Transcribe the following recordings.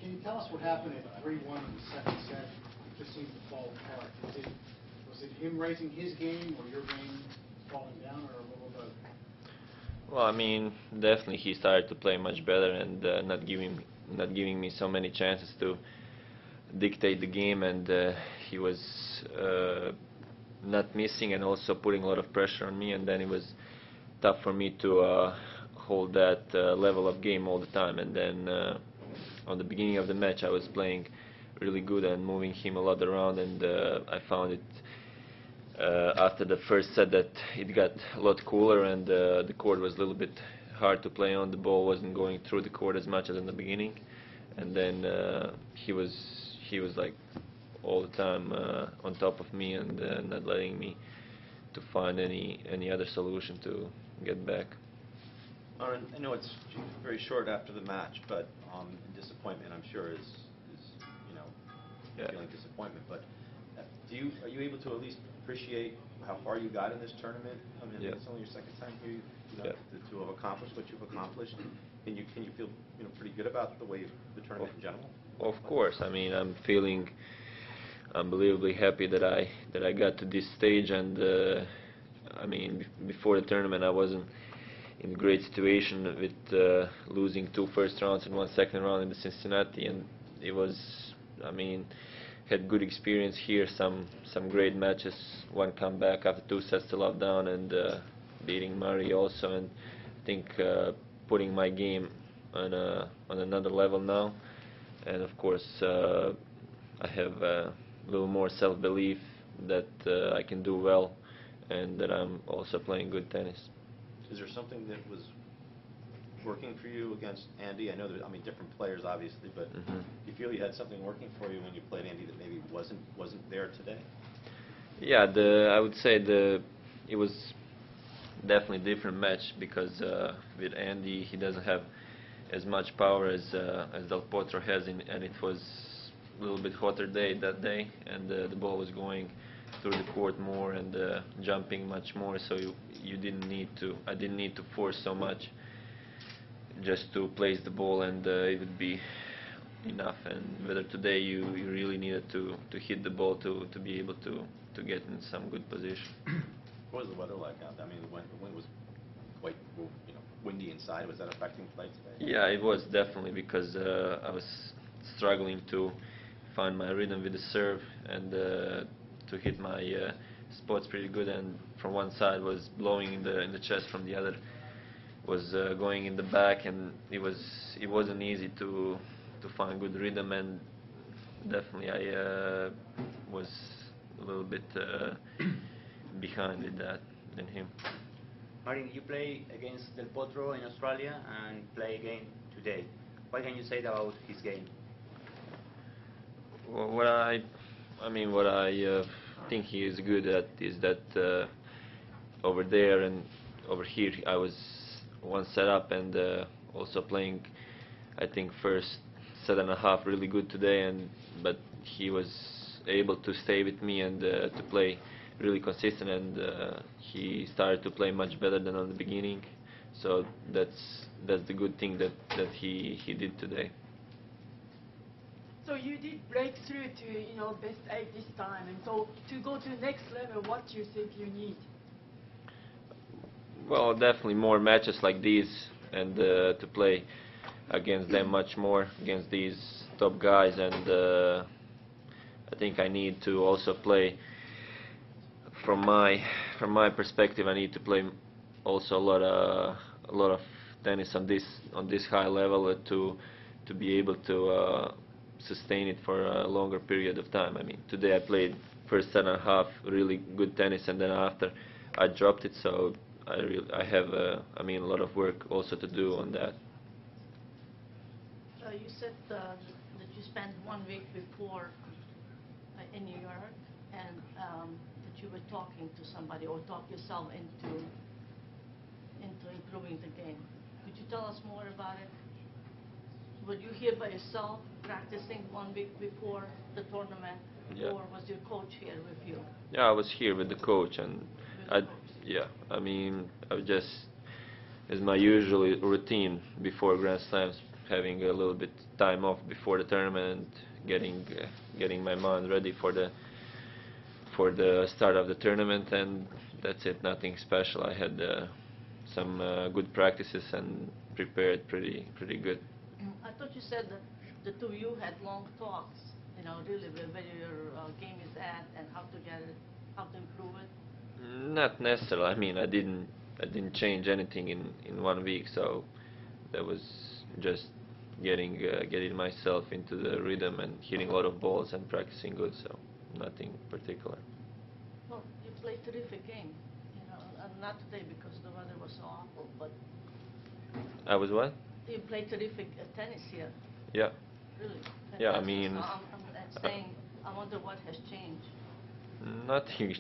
Can you tell us what happened at 3-1 in the second set? It just seemed to fall apart. Was it him raising his game or your game falling down, or a little of both? Well, I mean, definitely he started to play much better and not giving me so many chances to dictate the game, and he was not missing and also putting a lot of pressure on me, and then it was tough for me to hold that level of game all the time. And then on the beginning of the match I was playing really good and moving him a lot around, and I found it after the first set that it got a lot cooler, and the court was a little bit hard to play on. The ball wasn't going through the court as much as in the beginning, and then he was like all the time on top of me and not letting me to find any other solution to get back. Marin, I know it's very short after the match, but disappointment, I'm sure, is feeling disappointment. But are you able to at least appreciate how far you got in this tournament? I mean, it's only your second time here, to have accomplished what you've accomplished. Can you feel pretty good about the way the tournament in general? Of course. I mean, I'm feeling unbelievably happy that I got to this stage, and I mean, before the tournament I wasn't in a great situation with losing 2 first rounds and 1 second round in the Cincinnati, and it was, I mean, had good experience here, some great matches, 1 comeback after 2 sets to love down, and beating Murray also, and I think putting my game on another level now, and of course I have a little more self-belief that I can do well and that I'm also playing good tennis. Is there something that was working for you against Andy? I know that, I mean, different players obviously, but do you feel you had something working for you when you played Andy that maybe wasn't there today? Yeah, I would say it was definitely a different match because with Andy he doesn't have as much power as Del Potro has, and it was a little bit hotter day that day, and the ball was going through the court more and jumping much more, so I didn't need to force so much, just to place the ball, and it would be enough. And whether today you really needed to hit the ball to be able to get in some good position. What was the weather like out there? I mean, the wind was quite windy inside. Was that affecting play today? Yeah, it was definitely, because I was struggling to find my rhythm with the serve and to hit my spots pretty good, and from one side was blowing in the chest, from the other was going in the back, and it wasn't easy to find good rhythm, and definitely I was a little bit behind with that than him. Marin, you play against Del Potro in Australia and play again today. What can you say about his game? Well, what I think he is good at is that over there and over here I was one set up, and also playing, I think, first set and a half really good today, but he was able to stay with me and to play really consistent, and he started to play much better than on the beginning, so that's the good thing that he did today. So you did break through to best 8 this time, and so to go to the next level, what do you think you need? Well, definitely more matches like these, and to play against them much more, against these top guys, and I think I need to also play, from my perspective, I need to play also a lot of tennis on this high level to be able to sustain it for a longer period of time. I mean, today I played first set and a half really good tennis, and then after I dropped it, so I have a lot of work also to do on that. You said that you spent 1 week before in New York, and that you were talking to somebody or talk yourself into improving the game. Could you tell us more about it? Were you here by yourself practicing 1 week before the tournament, or was your coach here with you? Yeah, I was here with the coach, and I was just, as my usual routine before Grand Slams, having a little bit time off before the tournament, getting my mind ready for the start of the tournament, and that's it. Nothing special. I had some good practices and prepared pretty good. I thought you said that the two of you had long talks, you know, really where your game is at and how to get it, how to improve it. Not necessarily. I mean, I didn't change anything in 1 week, so that was just getting myself into the rhythm and hitting a lot of balls and practicing good. So nothing particular. Well, you played terrific game, you know, not today because the weather was so awful, but I was what? you played terrific tennis here. Yeah. Really. Yeah, I fantastic. mean, So I'm saying, I wonder what has changed. Nothing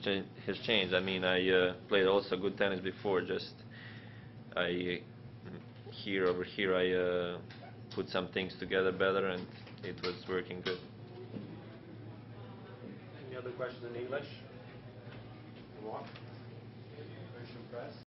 has changed. I mean, I played also good tennis before. Just over here, I put some things together better, and it was working good. Any other questions in English? Juan? Question press?